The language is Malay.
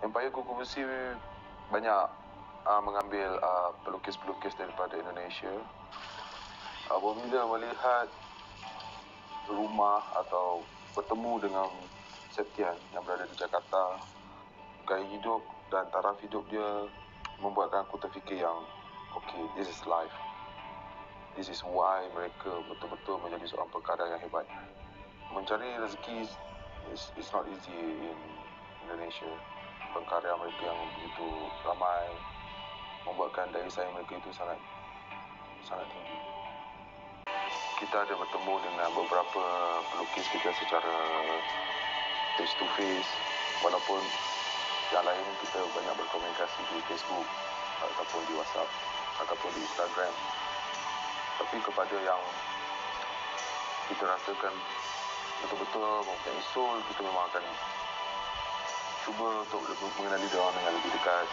Empire Kuku Besi banyak mengambil pelukis-pelukis daripada Indonesia. Apabila melihat rumah atau bertemu dengan Septian yang berada di Jakarta, gaya hidup dan taraf hidup dia membuatkan aku terfikir yang okay, this is life. This is why mereka betul-betul menjadi seorang pengkarya yang hebat. Mencari rezeki is not easy in Indonesia. Pengkarya mereka yang begitu ramai membuatkan daya saing mereka itu sangat tinggi. Kita ada bertemu dengan beberapa pelukis kita secara face to face, walaupun yang lain kita banyak berkomunikasi di Facebook ataupun di WhatsApp ataupun di Instagram. Tapi kepada yang kita rasakan betul-betul mempunyai soul, kita memang akan cuba untuk mengenali dia orang dengan lebih dekat.